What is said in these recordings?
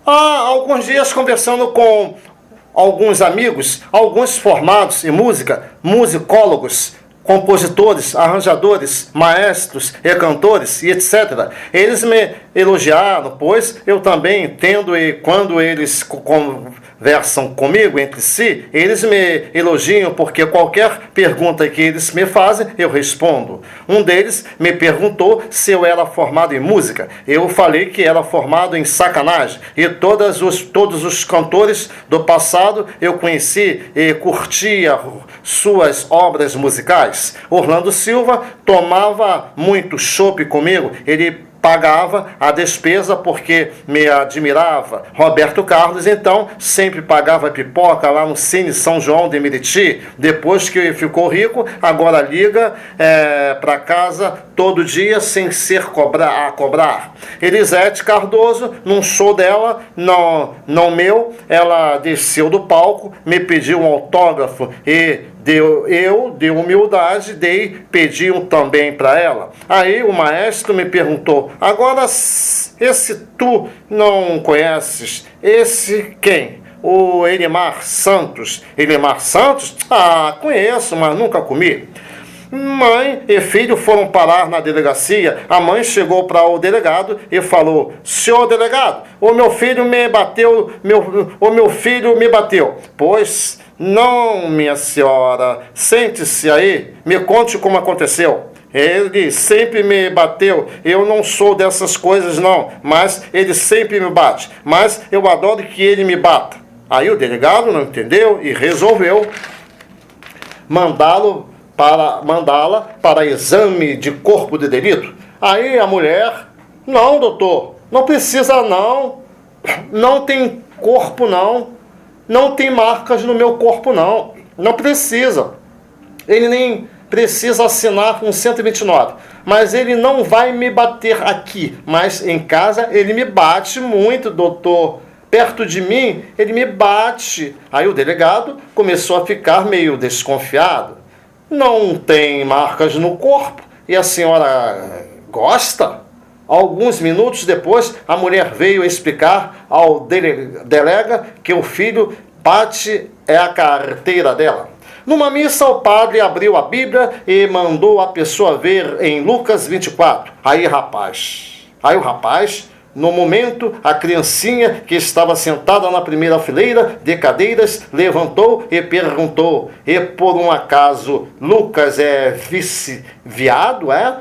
Há alguns dias conversando com alguns amigos, alguns formados em música, musicólogos, compositores, arranjadores, maestros e cantores e etc. Eles me elogiaram, pois eu também entendo, e quando eles conversam comigo entre si, eles me elogiam porque qualquer pergunta que eles me fazem, eu respondo. Um deles me perguntou se eu era formado em música. Eu falei que era formado em sacanagem, e todos os cantores do passado eu conheci e curtia suas obras musicais. Orlando Silva tomava muito chopp comigo, ele pagava a despesa porque me admirava. Roberto Carlos, então, sempre pagava pipoca lá no Cine São João de Meriti. Depois que ficou rico, agora liga para casa todo dia sem ser a cobrar. Elisete Cardoso, num show dela, não meu, ela desceu do palco, me pediu um autógrafo e de humildade, pedi um também para ela. Aí o maestro me perguntou: agora, esse tu não conheces? Esse quem? O Elimar Santos. Elimar Santos? Ah, conheço, mas nunca comi. Mãe e filho foram parar na delegacia. A mãe chegou para o delegado e falou: senhor delegado, o meu filho me bateu. Pois não, minha senhora, sente-se aí, me conte como aconteceu. Ele sempre me bateu, eu não sou dessas coisas não, mas ele sempre me bate, mas eu adoro que ele me bata. Aí o delegado não entendeu e resolveu mandá-la para exame de corpo de delito. Aí a mulher: não, doutor, não precisa não tem corpo não tem marcas no meu corpo não precisa. Ele nem precisa assinar um 129, mas ele não vai me bater aqui, mas em casa ele me bate muito, doutor. Perto de mim ele me bate. Aí o delegado começou a ficar meio desconfiado. Não tem marcas no corpo e a senhora gosta? Alguns minutos depois, a mulher veio explicar ao delega que o filho bate a carteira dela. Numa missa, o padre abriu a Bíblia e mandou a pessoa ver em Lucas 24. Aí o rapaz, no momento, a criancinha que estava sentada na primeira fileira de cadeiras levantou e perguntou: e por um acaso Lucas é vice-viado, é?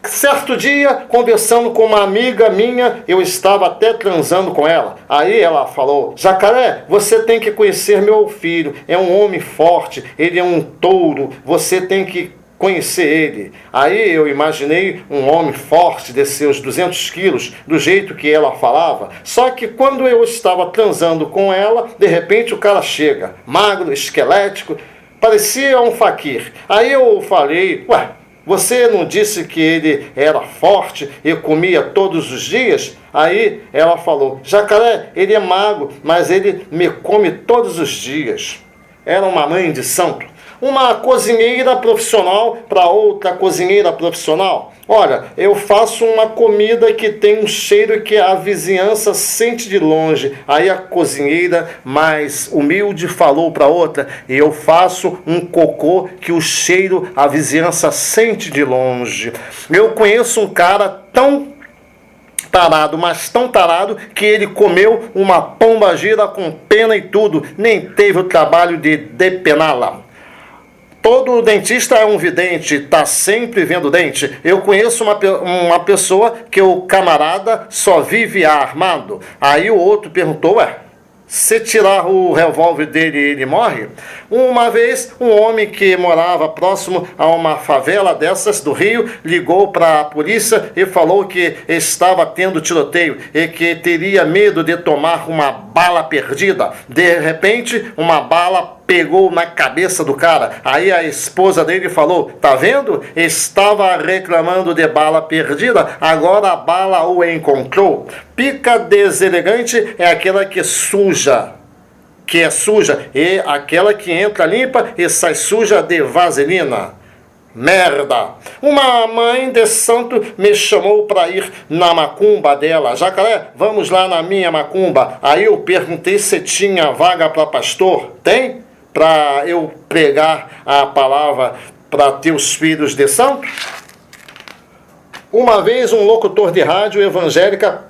Certo dia, conversando com uma amiga minha, eu estava até transando com ela. Aí ela falou: Jacaré, você tem que conhecer meu filho, é um homem forte, ele é um touro, você tem que conhecer ele. Aí eu imaginei um homem forte de seus 200 quilos, do jeito que ela falava. Só que quando eu estava transando com ela, de repente o cara chega, magro, esquelético, parecia um faquir. Aí eu falei: ué, você não disse que ele era forte e comia todos os dias? Aí ela falou: Jacaré, ele é magro, mas ele me come todos os dias. Era uma mãe de santo. Uma cozinheira profissional para outra cozinheira profissional. Olha, eu faço uma comida que tem um cheiro que a vizinhança sente de longe. Aí a cozinheira mais humilde falou para outra: eu faço um cocô que o cheiro a vizinhança sente de longe. Eu conheço um cara tão tarado, mas tão tarado, que ele comeu uma pombagira com pena e tudo, nem teve o trabalho de depená-la. Todo dentista é um vidente, tá sempre vendo dente. Eu conheço uma pessoa que o camarada só vive armado. Aí o outro perguntou: ué, se tirar o revólver dele, ele morre? Uma vez, um homem que morava próximo a uma favela dessas do Rio ligou para a polícia e falou que estava tendo tiroteio e que teria medo de tomar uma bala perdida. De repente, uma bala pegou na cabeça do cara. Aí a esposa dele falou: tá vendo? Estava reclamando de bala perdida, agora a bala o encontrou. Pica deselegante é aquela que é suja, e aquela que entra limpa e sai suja de vaselina. Merda! Uma mãe de santo me chamou para ir na macumba dela. Jacaré, vamos lá na minha macumba. Aí eu perguntei se tinha vaga para pastor. Tem? Para eu pregar a palavra para teus filhos de santo? Uma vez um locutor de rádio evangélica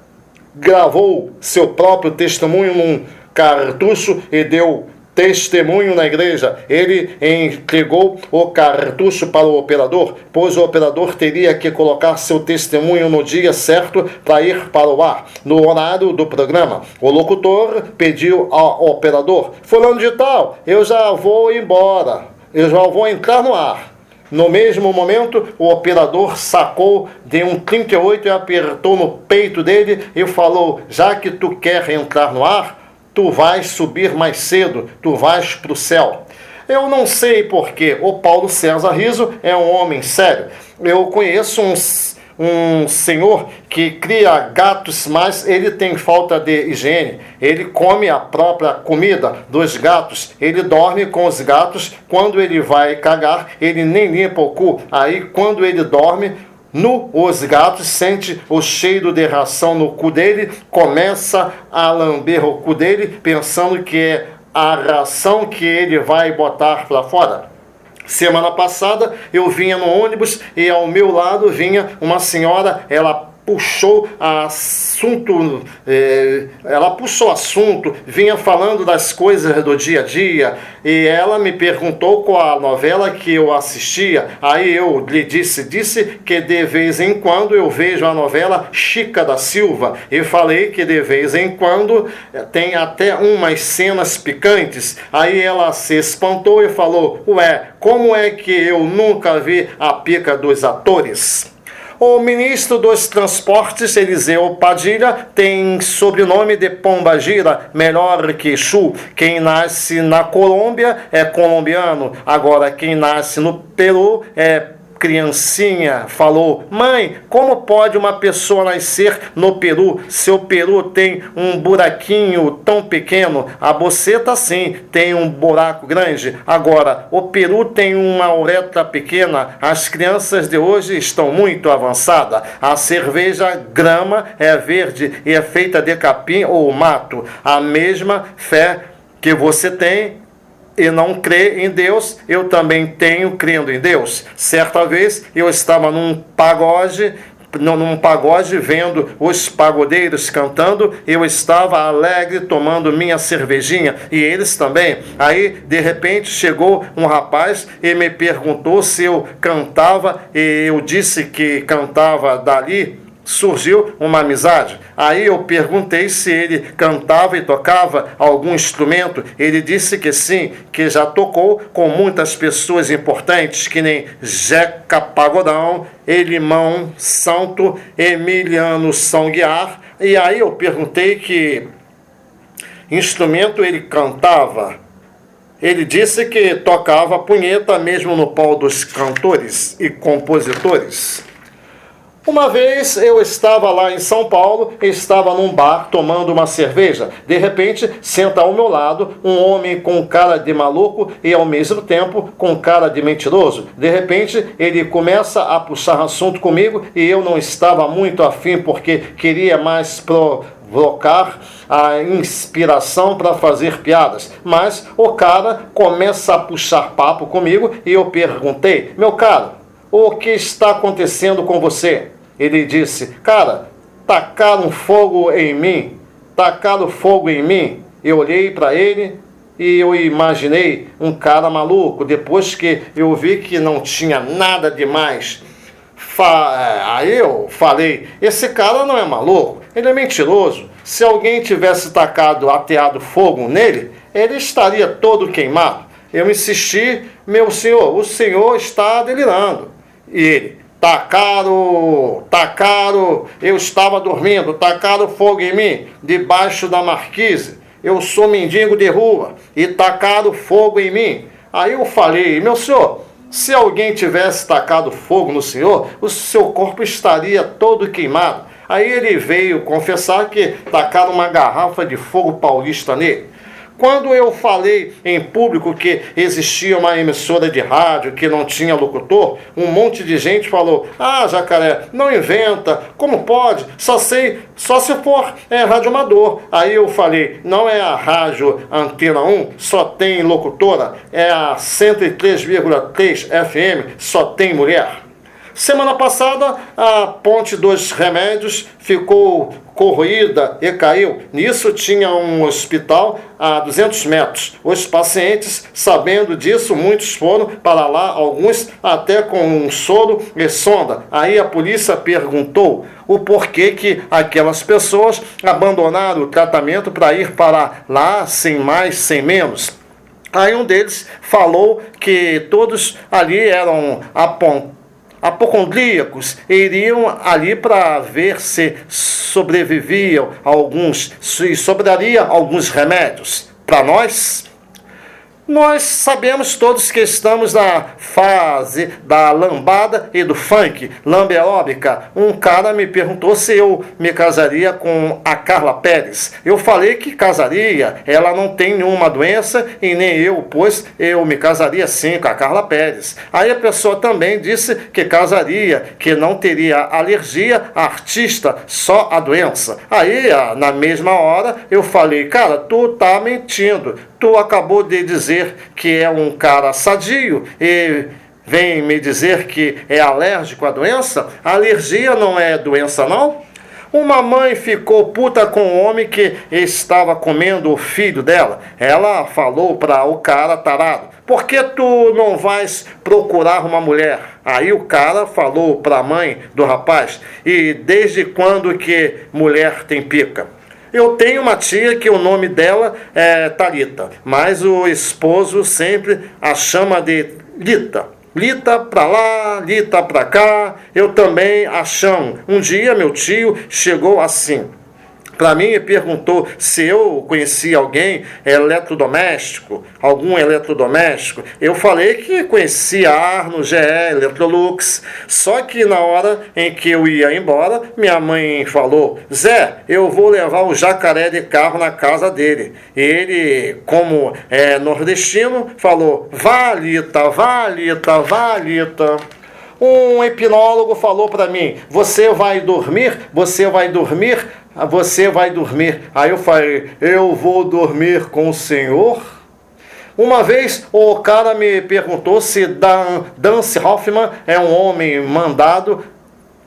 gravou seu próprio testemunho num cartucho e deu testemunho na igreja. Ele entregou o cartucho para o operador, pois o operador teria que colocar seu testemunho no dia certo para ir para o ar, no horário do programa. O locutor pediu ao operador: fulano de tal, eu já vou embora, eu já vou entrar no ar. No mesmo momento, o operador sacou de um 38 e apertou no peito dele e falou: já que tu quer entrar no ar, tu vais subir mais cedo, tu vais para o céu. Eu não sei porquê. O Paulo César Riso é um homem sério. Eu conheço um senhor que cria gatos, mas ele tem falta de higiene. Ele come a própria comida dos gatos. Ele dorme com os gatos. Quando ele vai cagar, ele nem limpa o cu. Aí, quando ele dorme, os gatos sente o cheiro de ração no cu dele, começa a lamber o cu dele, pensando que é a ração que ele vai botar para fora. Semana passada eu vinha no ônibus e ao meu lado vinha uma senhora. Ela puxou assunto, vinha falando das coisas do dia a dia, e ela me perguntou qual a novela que eu assistia. Aí eu lhe disse que de vez em quando eu vejo a novela Chica da Silva, e falei que de vez em quando tem até umas cenas picantes. Aí ela se espantou e falou: ué, como é que eu nunca vi a pica dos atores? O ministro dos Transportes, Eliseu Padilha, tem sobrenome de Pombagira, melhor que Chu. Quem nasce na Colômbia é colombiano. Agora, quem nasce no Peru é criancinha. Falou: mãe, como pode uma pessoa nascer no Peru? Seu Peru tem um buraquinho tão pequeno. A boceta sim, tem um buraco grande. Agora, o Peru tem uma uretra pequena. As crianças de hoje estão muito avançadas. A cerveja grama é verde e é feita de capim ou mato. A mesma fé que você tem e não crê em Deus, eu também tenho crendo em Deus. Certa vez eu estava num pagode vendo os pagodeiros cantando. Eu estava alegre tomando minha cervejinha e eles também. Aí de repente chegou um rapaz e me perguntou se eu cantava, e eu disse que cantava. Dali surgiu uma amizade. Aí eu perguntei se ele cantava e tocava algum instrumento. Ele disse que sim, que já tocou com muitas pessoas importantes, que nem Jeca Pagodão, Elimão Santo, Emiliano São Guiar. E aí eu perguntei que instrumento ele cantava. Ele disse que tocava punheta mesmo no pau dos cantores e compositores. Uma vez eu estava lá em São Paulo, estava num bar tomando uma cerveja. De repente, senta ao meu lado um homem com cara de maluco e ao mesmo tempo com cara de mentiroso. De repente, ele começa a puxar assunto comigo e eu não estava muito afim, porque queria mais provocar a inspiração para fazer piadas. Mas o cara começa a puxar papo comigo e eu perguntei: meu caro, o que está acontecendo com você? Ele disse: cara, tacaram fogo em mim. Eu olhei para ele e eu imaginei um cara maluco. Depois que eu vi que não tinha nada demais, aí eu falei: esse cara não é maluco, ele é mentiroso. Se alguém tivesse ateado fogo nele, ele estaria todo queimado. Eu insisti: meu senhor, o senhor está delirando. E ele: tacaram, eu estava dormindo, tacaram fogo em mim, debaixo da marquise. Eu sou mendigo de rua e tacaram fogo em mim. Aí eu falei: meu senhor, se alguém tivesse tacado fogo no senhor, o seu corpo estaria todo queimado. Aí ele veio confessar que tacaram uma garrafa de fogo paulista nele. Quando eu falei em público que existia uma emissora de rádio que não tinha locutor, um monte de gente falou: ah, Jacaré, não inventa, como pode? Só se for rádio amador. Aí eu falei: não é a rádio Antena 1, só tem locutora, é a 103,3 FM, só tem mulher. Semana passada, a Ponte dos Remédios ficou corroída e caiu. Nisso tinha um hospital a 200 metros. Os pacientes, sabendo disso, muitos foram para lá, alguns até com um soro e sonda. Aí a polícia perguntou o porquê que aquelas pessoas abandonaram o tratamento para ir para lá sem mais, sem menos. Aí um deles falou que todos ali eram apocondríacos, iriam ali para ver se sobreviviam alguns, se sobraria alguns remédios. Para nós sabemos todos que estamos na fase da lambada e do funk, lamberóbica. Um cara me perguntou se eu me casaria com a Carla Perez. Eu falei que casaria, ela não tem nenhuma doença e nem eu, pois eu me casaria sim com a Carla Perez. Aí a pessoa também disse que casaria, que não teria alergia à artista, só a doença. Aí, na mesma hora, eu falei: cara, tu tá mentindo. Tu acabou de dizer que é um cara sadio e vem me dizer que é alérgico à doença? A alergia não é doença, não? Uma mãe ficou puta com o homem que estava comendo o filho dela. Ela falou para o cara tarado: por que tu não vais procurar uma mulher? Aí o cara falou para a mãe do rapaz: e desde quando que mulher tem pica? Eu tenho uma tia que o nome dela é Thalita, mas o esposo sempre a chama de Lita. Lita pra lá, Lita pra cá, eu também a chamo. Um dia meu tio chegou assim para mim e perguntou se eu conhecia alguém algum eletrodoméstico. Eu falei que conhecia Arno, GE, Electrolux. Só que na hora em que eu ia embora, minha mãe falou: Zé, eu vou levar o Jacaré de carro na casa dele. Ele, como é nordestino, falou: valita, valita, valita. Um hipnólogo falou para mim: você vai dormir, você vai dormir, você vai dormir. Aí eu falei: eu vou dormir com o senhor? Uma vez o cara me perguntou se Dance Hoffman é um homem mandado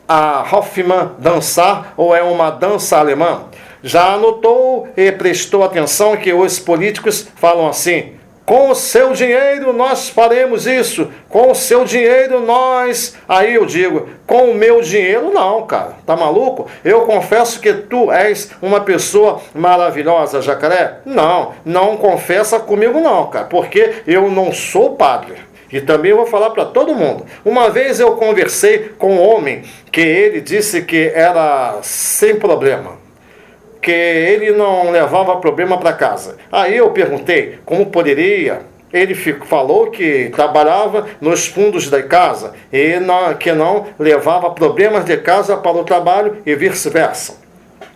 a Hoffman dançar ou é uma dança alemã. Já anotou e prestou atenção que os políticos falam assim: com o seu dinheiro nós faremos isso, com o seu dinheiro nós... Aí eu digo: com o meu dinheiro não, cara, tá maluco? Eu confesso que tu és uma pessoa maravilhosa, Jacaré. Não confessa comigo não, cara, porque eu não sou padre. E também eu vou falar para todo mundo. Uma vez eu conversei com um homem que ele disse que era sem problema, que ele não levava problema para casa. Aí eu perguntei como poderia. Ele falou que trabalhava nos fundos da casa e que não levava problemas de casa para o trabalho e vice-versa.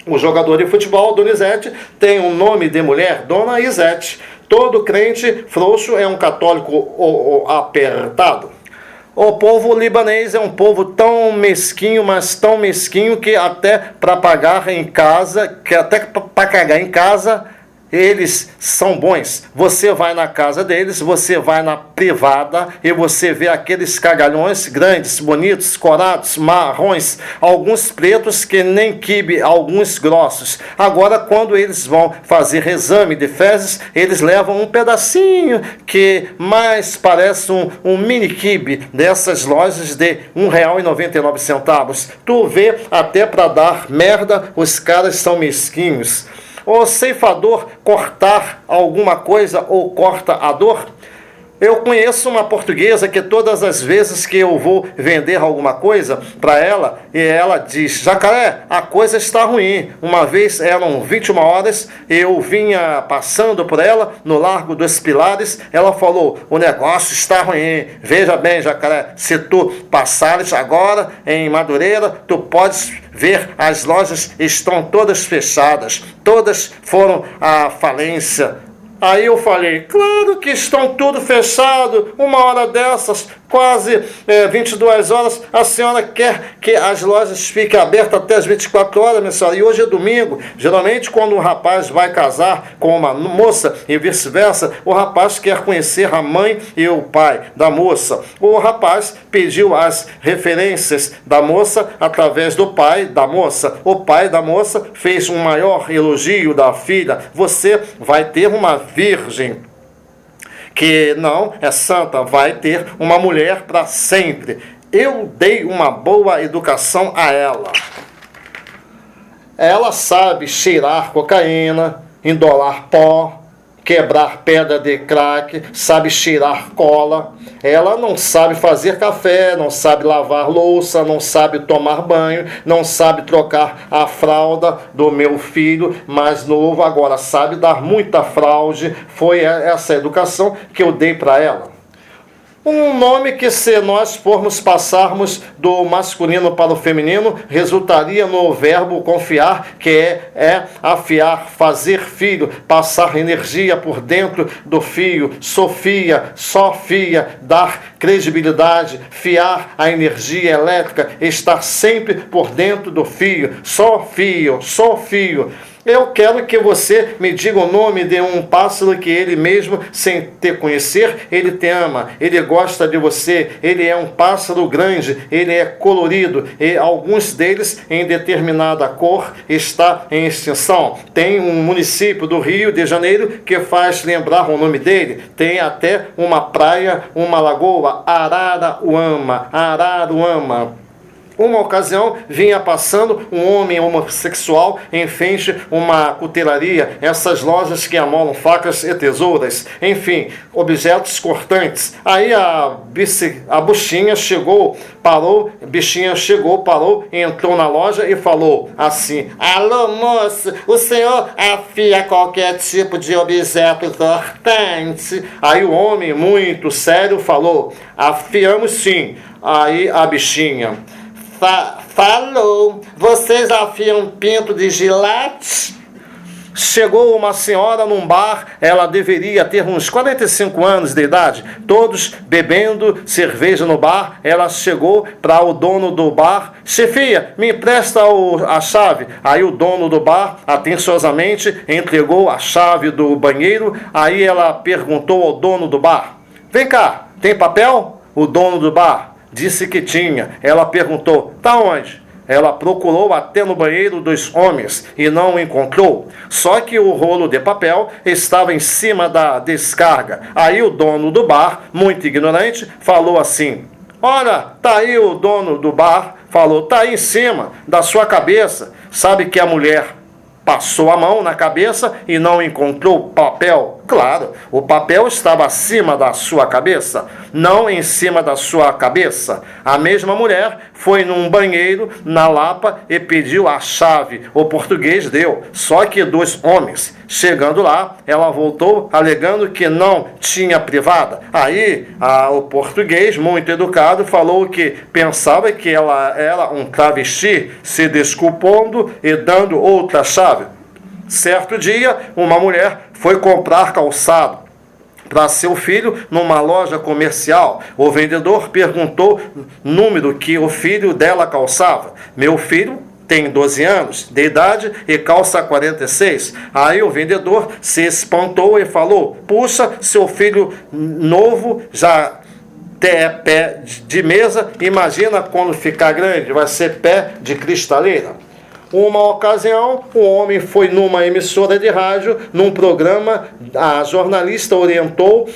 O jogador de futebol, Donizete, tem um nome de mulher, Dona Isete. Todo crente frouxo é um católico apertado. O povo libanês é um povo tão mesquinho, mas tão mesquinho, que até para pagar em casa, cagar em casa, eles são bons. Você vai na casa deles, você vai na privada e você vê aqueles cagalhões grandes, bonitos, corados, marrons, alguns pretos que nem quibe, alguns grossos. Agora, quando eles vão fazer exame de fezes, eles levam um pedacinho que mais parece um mini quibe dessas lojas de R$ 1,99. Tu vê, até para dar merda, os caras são mesquinhos. O ceifador cortar alguma coisa ou corta a dor? Eu conheço uma portuguesa que todas as vezes que eu vou vender alguma coisa para ela, e ela diz: Jacaré, a coisa está ruim. Uma vez eram 21 horas, eu vinha passando por ela no Largo dos Pilares, ela falou: o negócio está ruim. Veja bem, Jacaré, se tu passares agora em Madureira, tu podes ver, as lojas estão todas fechadas, todas foram à falência. Aí eu falei, claro que estão tudo fechado, uma hora dessas, quase 22 horas, a senhora quer que as lojas fiquem abertas até as 24 horas, minha senhora, e hoje é domingo. Geralmente quando um rapaz vai casar com uma moça e vice-versa, o rapaz quer conhecer a mãe e o pai da moça. O rapaz pediu as referências da moça através do pai da moça. O pai da moça fez um maior elogio da filha, você vai ter uma virgem que não é santa, vai ter uma mulher para sempre. Eu dei uma boa educação a ela. Ela sabe cheirar cocaína, endolar pó, quebrar pedra de crack, sabe cheirar cola. Ela não sabe fazer café, não sabe lavar louça, não sabe tomar banho, não sabe trocar a fralda do meu filho mais novo, agora sabe dar muita fraude. Foi essa educação que eu dei para ela. Um nome que, se nós formos passarmos do masculino para o feminino, resultaria no verbo confiar, que é afiar, fazer filho, passar energia por dentro do fio, Sofia, Sofia, dar credibilidade, fiar a energia elétrica, estar sempre por dentro do fio, só fio, só fio. Eu quero que você me diga o nome de um pássaro que ele mesmo, sem te conhecer, ele te ama, ele gosta de você, ele é um pássaro grande, ele é colorido, e alguns deles em determinada cor está em extinção. Tem um município do Rio de Janeiro que faz lembrar o nome dele, tem até uma praia, uma lagoa, Araruama, Araruama. Uma ocasião, vinha passando um homem homossexual em frente a uma cutelaria, essas lojas que amolam facas e tesouras, enfim, objetos cortantes. Aí a bichinha chegou, parou, entrou na loja e falou assim, alô moço, o senhor afia qualquer tipo de objeto cortante? Aí o homem, muito sério, falou, afiamos sim. Aí a bichinha, falou, vocês afiam pinto de gilete? Chegou uma senhora num bar, ela deveria ter uns 45 anos de idade, todos bebendo cerveja no bar. Ela chegou para o dono do bar, chefia, me empresta a chave. Aí o dono do bar, atenciosamente, entregou a chave do banheiro. Aí ela perguntou ao dono do bar, vem cá, tem papel? O dono do bar disse que tinha. Ela perguntou, tá onde? Ela procurou até no banheiro dos homens e não o encontrou. Só que o rolo de papel estava em cima da descarga. Aí o dono do bar, muito ignorante, falou assim, ora, tá aí o dono do bar, falou, tá aí em cima da sua cabeça. Sabe que a mulher passou a mão na cabeça e não encontrou papel? Claro, o papel estava acima da sua cabeça, não em cima da sua cabeça. A mesma mulher foi num banheiro na Lapa e pediu a chave. O português deu, só que dos homens. Chegando lá, ela voltou alegando que não tinha privada. Aí, o português, muito educado, falou que pensava que ela era um travesti, se desculpando e dando outra chave. Certo dia, uma mulher foi comprar calçado para seu filho numa loja comercial. O vendedor perguntou o número que o filho dela calçava. Meu filho tem 12 anos de idade e calça 46. Aí o vendedor se espantou e falou, puxa, seu filho novo já é pé de mesa, imagina quando ficar grande, vai ser pé de cristaleira. Uma ocasião, um homem foi numa emissora de rádio, num programa, a jornalista orientou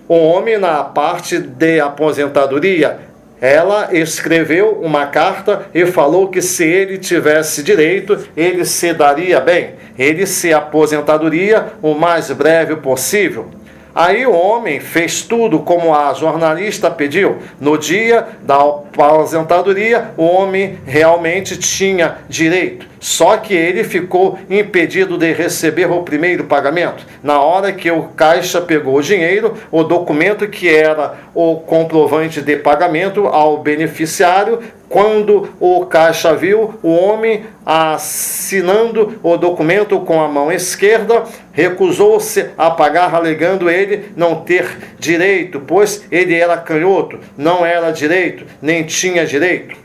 o homem na parte de aposentadoria. Ela escreveu uma carta e falou que se ele tivesse direito, ele se daria bem, ele se aposentadoria o mais breve possível. Aí o homem fez tudo como a jornalista pediu. No dia da aposentadoria, o homem realmente tinha direito. Só que ele ficou impedido de receber o primeiro pagamento. Na hora que o caixa pegou o dinheiro, o documento que era o comprovante de pagamento ao beneficiário, quando o caixa viu o homem assinando o documento com a mão esquerda, recusou-se a pagar, alegando ele não ter direito, pois ele era canhoto, não era direito, nem tinha direito.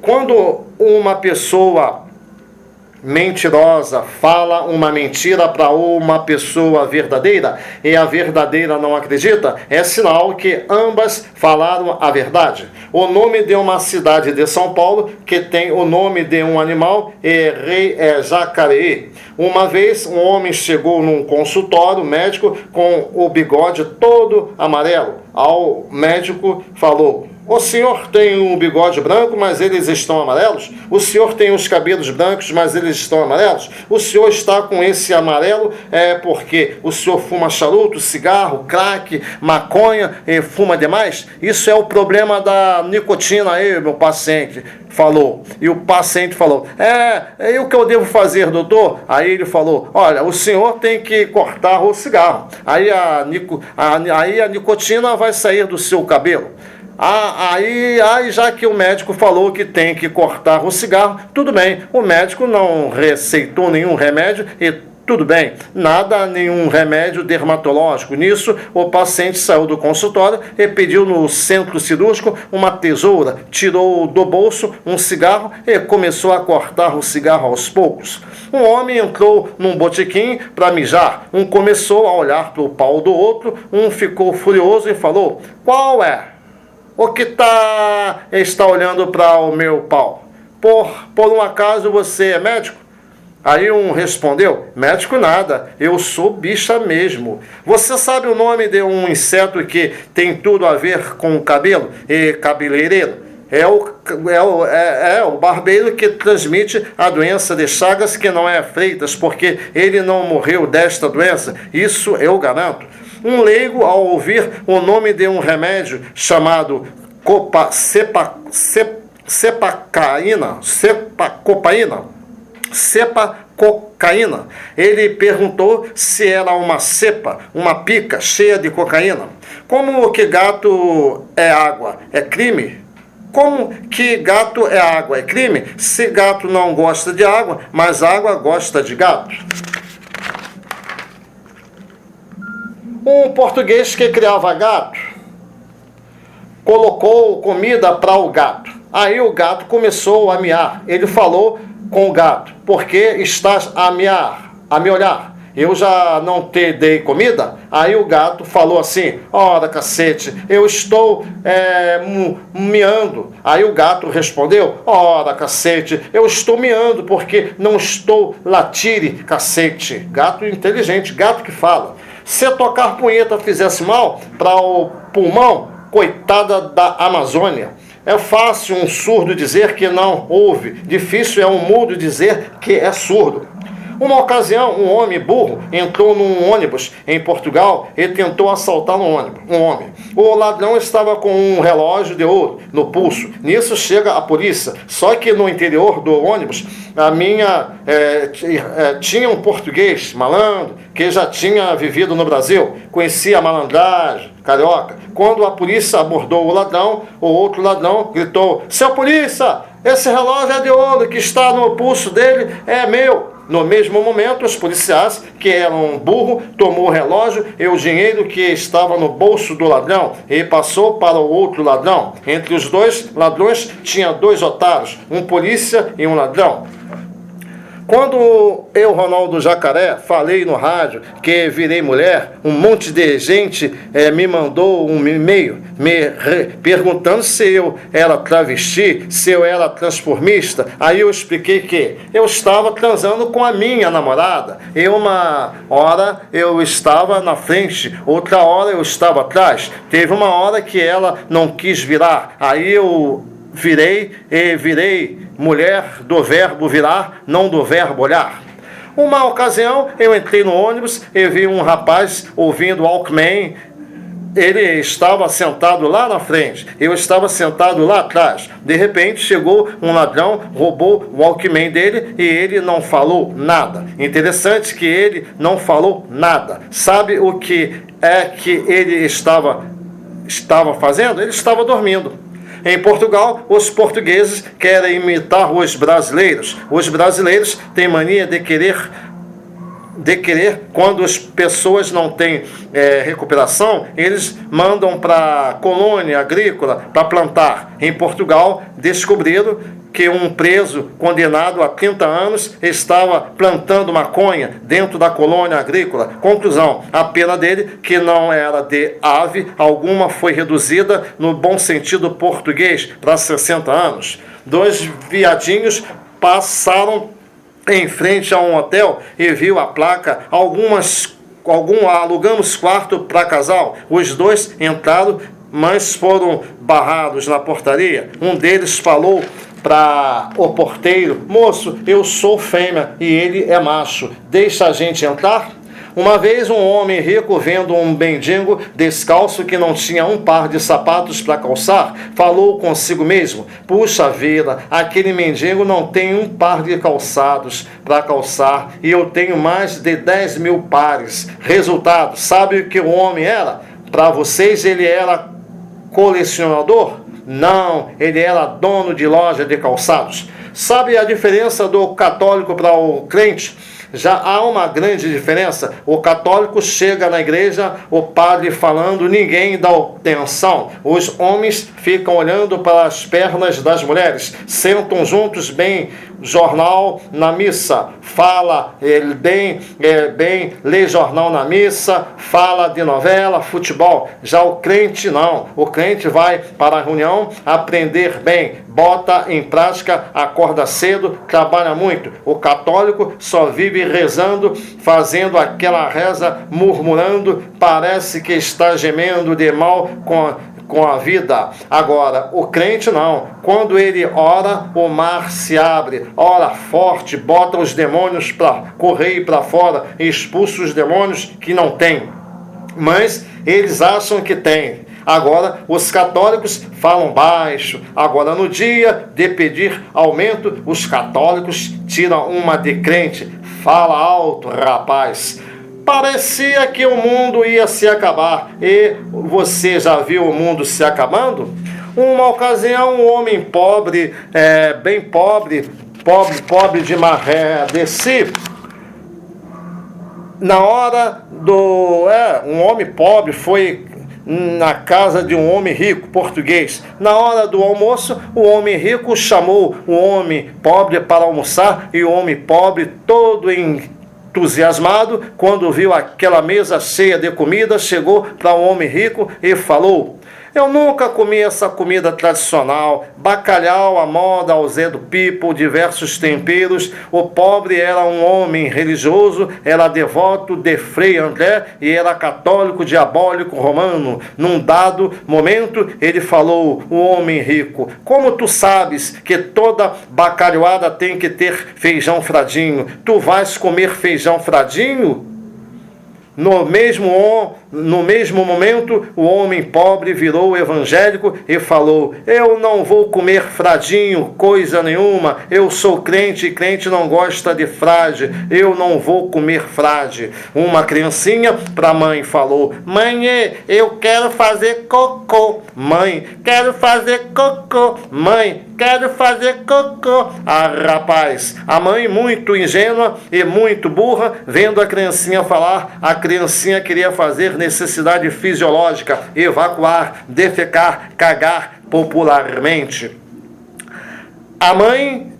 Quando uma pessoa mentirosa fala uma mentira para uma pessoa verdadeira e a verdadeira não acredita, é sinal que ambas falaram a verdade. O nome de uma cidade de São Paulo que tem o nome de um animal é Jacareí. Uma vez um homem chegou num consultório médico com o bigode todo amarelo. Ao médico falou: o senhor tem um bigode branco, mas eles estão amarelos? O senhor tem os cabelos brancos, mas eles estão amarelos? O senhor está com esse amarelo porque o senhor fuma charuto, cigarro, crack, maconha e fuma demais? Isso é o problema da nicotina aí, meu paciente falou. E o paciente falou: e o que eu devo fazer, doutor? Aí ele falou: olha, o senhor tem que cortar o cigarro. Aí a nicotina vai sair do seu cabelo. Aí já que o médico falou que tem que cortar o cigarro, tudo bem, o médico não receitou nenhum remédio e tudo bem, nenhum remédio dermatológico. Nisso, o paciente saiu do consultório e pediu no centro cirúrgico uma tesoura, tirou do bolso um cigarro e começou a cortar o cigarro aos poucos. Um homem entrou num botequim para mijar, um começou a olhar para o pau do outro, um ficou furioso e falou: qual é? O que está olhando para o meu pau? Por um acaso você é médico? Aí um respondeu: médico nada, eu sou bicha mesmo. Você sabe o nome de um inseto que tem tudo a ver com cabelo e cabeleireiro? É o barbeiro que transmite a doença de Chagas, que não é Freitas, porque ele não morreu desta doença. Isso eu garanto. Um leigo, ao ouvir o nome de um remédio chamado cepacocaína, ele perguntou se era uma cepa, uma pica cheia de cocaína. Como que gato é água? É crime? Como que gato é água? É crime? Se gato não gosta de água, mas água gosta de gato. Um português que criava gato colocou comida para o gato. Aí o gato começou a miar. Ele falou com o gato: por que estás a me olhar? Eu já não te dei comida? Aí o gato falou assim: ora cacete, eu estou miando. Aí o gato respondeu: ora cacete, eu estou miando porque não estou latire cacete. Gato inteligente, gato que fala. Se tocar punheta fizesse mal para o pulmão, coitada da Amazônia. É fácil um surdo dizer que não ouve, difícil é um mudo dizer que é surdo. Uma ocasião, um homem burro entrou num ônibus em Portugal e tentou assaltar um homem. O ladrão estava com um relógio de ouro no pulso. Nisso chega a polícia. Só que no interior do ônibus, tinha um português malandro que já tinha vivido no Brasil. Conhecia a malandragem carioca. Quando a polícia abordou o ladrão, o outro ladrão gritou: seu polícia, esse relógio é de ouro que está no pulso dele, é meu. No mesmo momento, os policiais, que eram burro, tomou o relógio e o dinheiro que estava no bolso do ladrão e passou para o outro ladrão. Entre os dois ladrões tinha dois otários, um polícia e um ladrão. Quando eu, Ronaldo Jacaré, falei no rádio que virei mulher, um monte de gente me mandou um e-mail perguntando se eu era travesti, se eu era transformista. Aí eu expliquei que eu estava transando com a minha namorada. E uma hora eu estava na frente, outra hora eu estava atrás. Teve uma hora que ela não quis virar. Aí eu virei mulher do verbo virar, não do verbo olhar. Uma ocasião, eu entrei no ônibus e vi um rapaz ouvindo Walkman Ele estava sentado lá na frente, eu estava sentado lá atrás. De repente chegou um ladrão, roubou o Walkman dele e ele não falou nada. Interessante que ele não falou nada. Sabe o que é que ele estava fazendo? Ele estava dormindo. Em Portugal, os portugueses querem imitar os brasileiros. Os brasileiros têm mania de querer, quando as pessoas não têm recuperação, eles mandam para a colônia agrícola para plantar. Em Portugal, descobriram que um preso condenado a 30 anos estava plantando maconha dentro da colônia agrícola. Conclusão, a pena dele, que não era de ave alguma, foi reduzida no bom sentido português para 60 anos. 2 viadinhos passaram em frente a um hotel e viu a placa alugamos quarto para casal. Os 2 entraram, mas foram barrados na portaria. Um deles falou para o porteiro: moço, eu sou fêmea e ele é macho, deixa a gente entrar? Uma vez um homem rico, vendo um mendigo descalço que não tinha um par de sapatos para calçar, falou consigo mesmo: puxa vida, aquele mendigo não tem um par de calçados para calçar e eu tenho mais de 10 mil pares. Resultado, sabe o que o homem era? Para vocês ele era colecionador? Não, ele era dono de loja de calçados. Sabe a diferença do católico para o crente? Já há uma grande diferença. O católico chega na igreja, o padre falando, ninguém dá atenção. Os homens ficam olhando para as pernas das mulheres, sentam juntos, bem jornal na missa, fala bem, lê jornal na missa, fala de novela, futebol. Já o crente não. O crente vai para a reunião aprender bem, bota em prática, acorda cedo, trabalha muito. O católico só vive rezando, fazendo aquela reza, murmurando, parece que está gemendo de mal com a vida. Agora, o crente não. Quando ele ora, o mar se abre, ora forte, bota os demônios para correr para fora, expulsa os demônios que não tem, mas eles acham que tem. Agora, os católicos falam baixo. Agora, no dia de pedir aumento, os católicos tiram uma de crente. Fala alto, rapaz. Parecia que o mundo ia se acabar. E você já viu o mundo se acabando? Uma ocasião, um homem pobre, bem pobre de maré de si, na hora um homem pobre foi na casa de um homem rico português. Na hora do almoço, o homem rico chamou o homem pobre para almoçar e o homem pobre, todo entusiasmado, quando viu aquela mesa cheia de comida, chegou para o homem rico e falou: eu nunca comi essa comida tradicional, bacalhau à moda, ao Zé do Pipo, diversos temperos. O pobre era um homem religioso, era devoto de Frei André e era católico diabólico romano. Num dado momento, ele falou: o homem rico, como tu sabes que toda bacalhoada tem que ter feijão fradinho? Tu vais comer feijão fradinho? No mesmo momento, o homem pobre virou evangélico e falou: eu não vou comer fradinho, coisa nenhuma, eu sou crente e crente não gosta de frade, eu não vou comer frade. Uma criancinha para a mãe falou: mãe, eu quero fazer cocô. Mãe, quero fazer cocô. Mãe, quero fazer cocô. Ah, rapaz, a mãe, muito ingênua e muito burra, vendo a criancinha falar, a criancinha queria fazer necessidade fisiológica, evacuar, defecar, cagar popularmente. A mãe,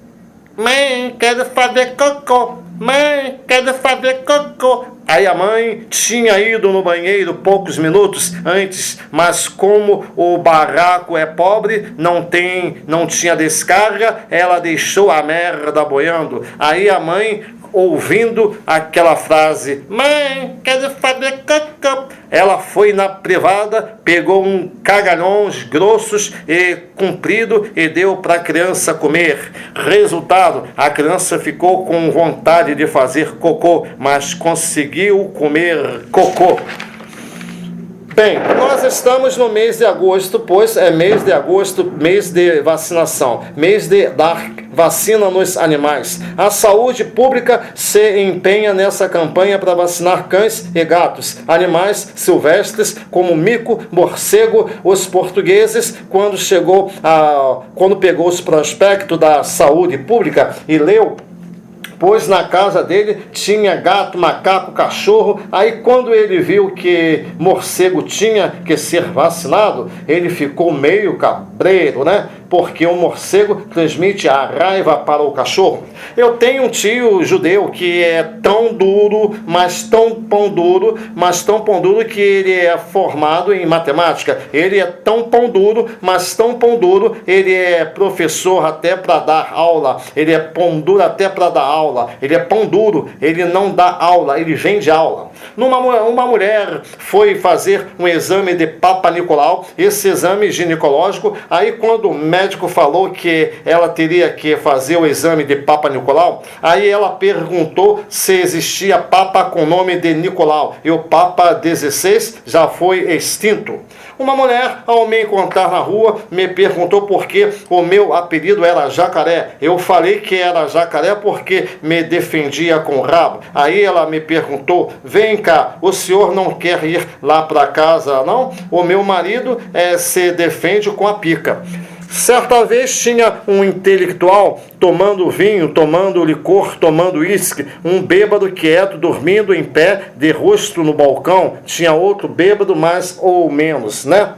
quero fazer cocô. Mãe, quero fazer cocô. Aí a mãe tinha ido no banheiro poucos minutos antes, mas como o barraco é pobre, não tinha descarga, ela deixou a merda boiando. Aí a mãe, ouvindo aquela frase: mãe, quero fazer cocô, ela foi na privada, pegou um cagalhões grossos e comprido e deu para a criança comer. Resultado, a criança ficou com vontade de fazer cocô, mas conseguiu comer cocô. Bem, nós estamos no mês de agosto, pois é mês de agosto, mês de vacinação, mês de dar vacina nos animais. A saúde pública se empenha nessa campanha para vacinar cães e gatos, animais silvestres como mico, morcego. Os portugueses, quando pegou os prospectos da saúde pública e leu, pois na casa dele tinha gato, macaco, cachorro. Aí quando ele viu que morcego tinha que ser vacinado, ele ficou meio cabreiro, né? Porque o morcego transmite a raiva para o cachorro. Eu tenho um tio judeu que é tão duro, mas tão pão duro, que ele é formado em matemática. Ele é tão pão duro, mas tão pão duro, ele é professor até para dar aula. Ele é pão duro até para dar aula. Ele é pão duro, ele não dá aula, ele vende aula. Uma mulher foi fazer um exame de Papa Nicolau, esse exame ginecológico. Aí quando o médico falou que ela teria que fazer o exame de Papa Nicolau, aí ela perguntou se existia Papa com nome de Nicolau, e o Papa 16 já foi extinto. Uma mulher, ao me encontrar na rua, me perguntou por que o meu apelido era Jacaré. Eu falei que era Jacaré porque me defendia com o rabo. Aí ela me perguntou: vem cá, o senhor não quer ir lá para casa, não? O meu marido se defende com a pica. Certa vez tinha um intelectual tomando vinho, tomando licor, tomando uísque, um bêbado quieto, dormindo em pé, de rosto no balcão. Tinha outro bêbado, mais ou menos, né?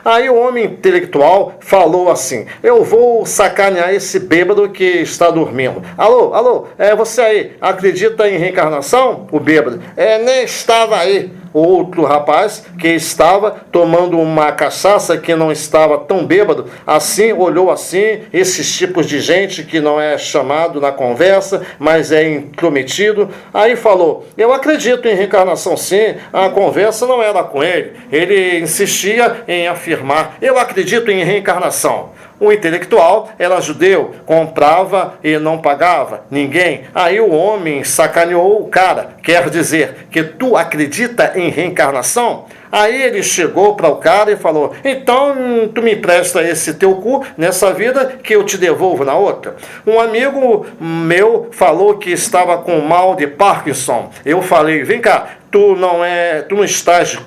Aí o homem intelectual falou assim: eu vou sacanear esse bêbado que está dormindo. Alô, você aí, acredita em reencarnação? O bêbado: nem estava aí. Outro rapaz que estava tomando uma cachaça, que não estava tão bêbado assim, olhou assim, esses tipos de gente que não é chamado na conversa, mas é intrometido. Aí falou: eu acredito em reencarnação sim. A conversa não era com ele. Ele insistia em afirmar: eu acredito em reencarnação. O intelectual era judeu, comprava e não pagava ninguém. Aí o homem sacaneou o cara: quer dizer que tu acredita em reencarnação? Aí ele chegou para o cara e falou: então tu me empresta esse teu cu nessa vida que eu te devolvo na outra. Um amigo meu falou que estava com mal de Parkinson. Eu falei: vem cá, tu não estás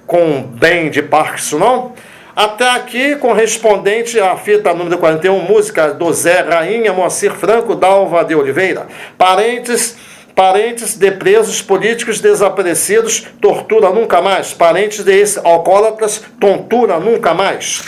com bem de Parkinson, não? Até aqui, correspondente à fita número 41, música do Zé Rainha, Moacir Franco, Dalva de Oliveira. Parentes de presos políticos desaparecidos, tortura nunca mais. Parentes de ex-alcoólatras, tontura nunca mais.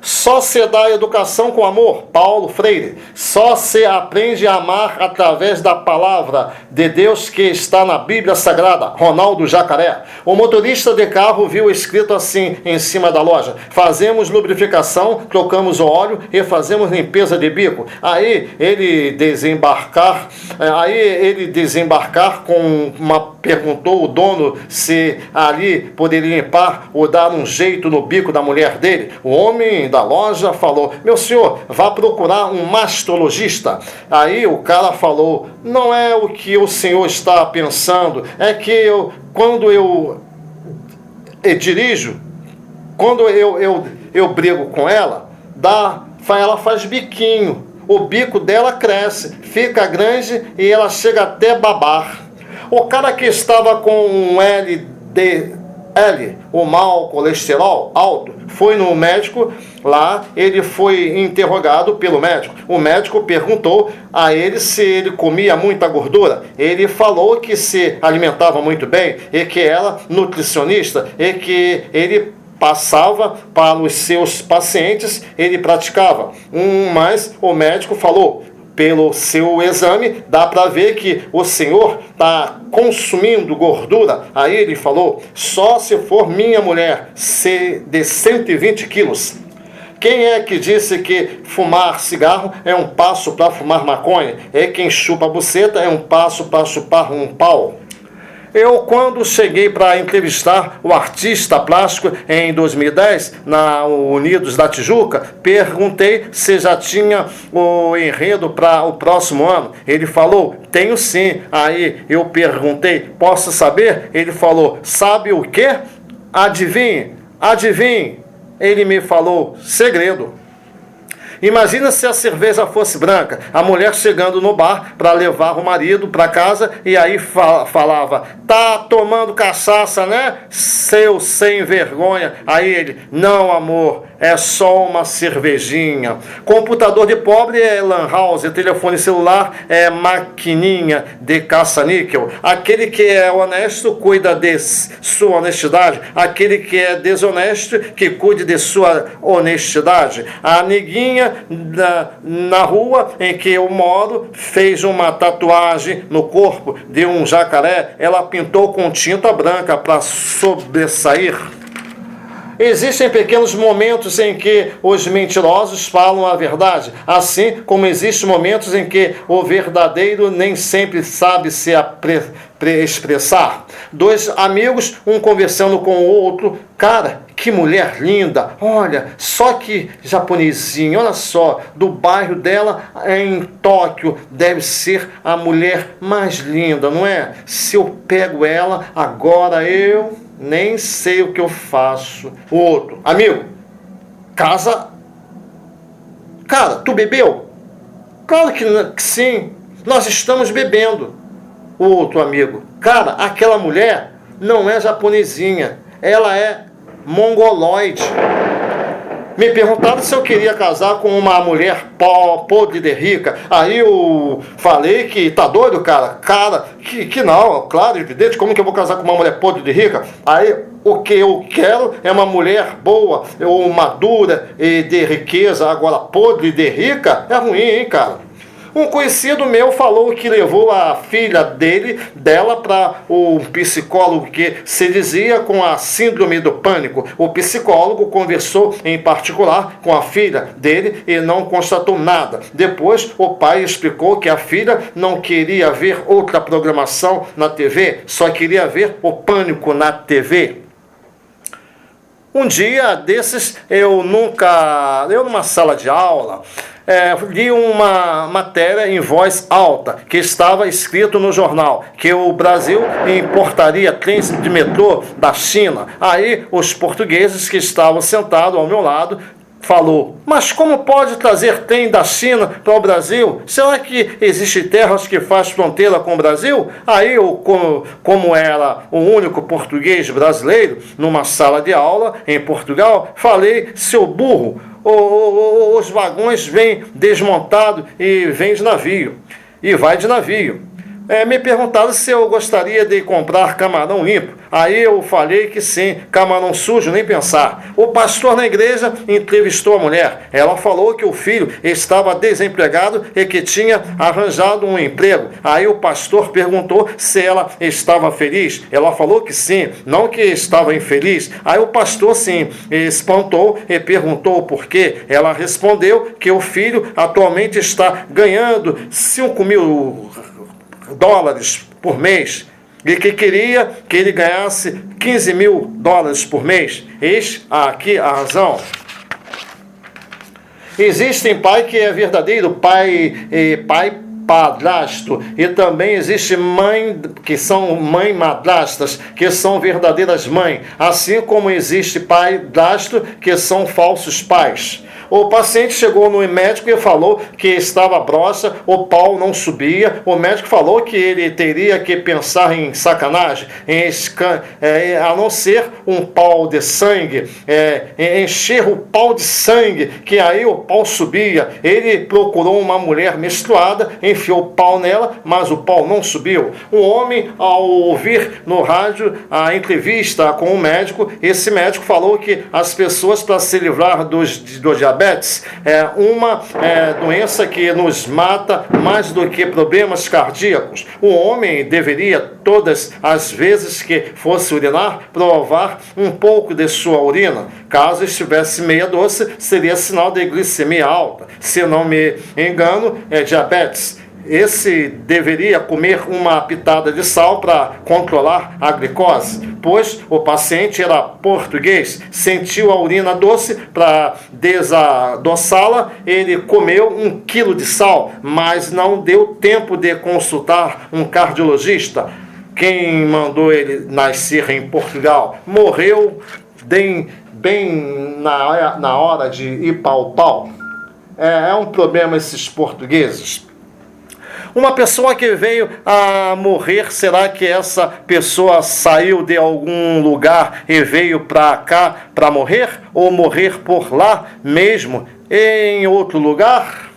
Só se dá educação com amor, Paulo Freire. Só se aprende a amar através da palavra de Deus que está na Bíblia Sagrada, Ronaldo Jacaré. O motorista de carro viu escrito assim em cima da loja: fazemos lubrificação, trocamos o óleo e fazemos limpeza de bico. Aí ele desembarcar perguntou o dono se ali poderia limpar ou dar um jeito no bico da mulher dele. O homem da loja falou: meu senhor, vá procurar um mastologista. Aí o cara falou: não é o que o senhor está pensando, é que quando eu dirijo, quando eu brigo com ela, ela faz biquinho, o bico dela cresce, fica grande e ela chega até babar. O cara que estava com um LDL, o mau colesterol alto, foi no médico lá. Ele foi interrogado pelo médico. O médico perguntou a ele se ele comia muita gordura. Ele falou que se alimentava muito bem e que ela, nutricionista, e que ele passava para os seus pacientes, ele praticava. Mas o médico falou: pelo seu exame, dá para ver que o senhor está consumindo gordura. Aí ele falou: só se for minha mulher de 120 quilos. Quem é que disse que fumar cigarro é um passo para fumar maconha? É quem chupa a buceta é um passo para chupar um pau. Eu, quando cheguei para entrevistar o artista plástico em 2010, na Unidos da Tijuca, perguntei se já tinha o enredo para o próximo ano. Ele falou, tenho sim. Aí eu perguntei, posso saber? Ele falou, sabe o quê? Adivinhe, adivinhe. Ele me falou, segredo. Imagina se a cerveja fosse branca, a mulher chegando no bar para levar o marido para casa e aí falava, tá tomando cachaça, né? Seu sem vergonha. Aí ele, não amor, é só uma cervejinha. Computador de pobre é lan house, telefone celular é maquininha de caça-níquel. Aquele que é honesto cuida de sua honestidade, aquele que é desonesto que cuide de sua honestidade. A neguinha na rua em que eu moro fez uma tatuagem no corpo de um jacaré. Ela pintou com tinta branca para sobressair. Existem pequenos momentos em que os mentirosos falam a verdade, assim como existem momentos em que o verdadeiro nem sempre sabe se expressar. Dois amigos, um conversando com o outro, cara, que mulher linda, olha, só que japonesinha, olha só, do bairro dela em Tóquio, deve ser a mulher mais linda, não é? Se eu pego ela, agora eu nem sei o que eu faço. O outro, amigo, casa. Cara, tu bebeu? Claro que sim, nós estamos bebendo. O outro amigo, cara, aquela mulher não é japonesinha, ela é mongoloide. Me perguntaram se eu queria casar com uma mulher podre de rica. Aí eu falei que tá doido, cara? Cara, que não, claro, evidente, como que eu vou casar com uma mulher podre de rica? Aí o que eu quero é uma mulher boa, ou madura e de riqueza. Agora, podre de rica é ruim, hein, cara? Um conhecido meu falou que levou a filha dela para o psicólogo que se dizia com a síndrome do pânico. O psicólogo conversou em particular com a filha dele e não constatou nada. Depois, o pai explicou que a filha não queria ver outra programação na TV, só queria ver o pânico na TV. Um dia desses, eu numa sala de aula, li uma matéria em voz alta, que estava escrito no jornal, que o Brasil importaria trens de metrô da China. Aí os portugueses que estavam sentados ao meu lado falou, mas como pode trazer trem da China para o Brasil? Será que existem terras que faz fronteira com o Brasil? Aí eu, como era o único português brasileiro numa sala de aula em Portugal, falei, seu burro, os vagões vêm desmontados e vêm de navio, e vai de navio. Me perguntaram se eu gostaria de comprar camarão limpo. Aí eu falei que sim, camarão sujo, nem pensar. O pastor na igreja entrevistou a mulher. Ela falou que o filho estava desempregado e que tinha arranjado um emprego. Aí o pastor perguntou se ela estava feliz. Ela falou que sim, não que estava infeliz. Aí o pastor sim, espantou e perguntou o porquê. Ela respondeu que o filho atualmente está ganhando 5 mil dólares por mês e que queria que ele ganhasse 15 mil dólares por mês. Eis aqui a razão. Existem pai que é verdadeiro pai padrasto, e também existe mãe que são mãe madrastas, que são verdadeiras mães, assim como existe padrasto que são falsos pais. O paciente chegou no médico e falou que estava broxa, o pau não subia. O médico falou que ele teria que pensar em sacanagem, a não ser um pau de sangue, encher o pau de sangue, que aí o pau subia. Ele procurou uma mulher menstruada, enfiou o pau nela, mas o pau não subiu. Um homem, ao ouvir no rádio a entrevista com o médico, esse médico falou que as pessoas, para se livrar do diabetes, é uma doença que nos mata mais do que problemas cardíacos. O homem deveria, todas as vezes que fosse urinar, provar um pouco de sua urina. Caso estivesse meia doce, seria sinal de glicemia alta. Se não me engano, é diabetes. Esse deveria comer uma pitada de sal para controlar a glicose, pois o paciente era português, sentiu a urina doce. Para desadoçá-la, ele comeu 1 quilo de sal, mas não deu tempo de consultar um cardiologista. Quem mandou ele nascer em Portugal morreu bem na hora de ir pau. É um problema esses portugueses. Uma pessoa que veio a morrer, será que essa pessoa saiu de algum lugar e veio para cá para morrer? Ou morrer por lá mesmo, em outro lugar?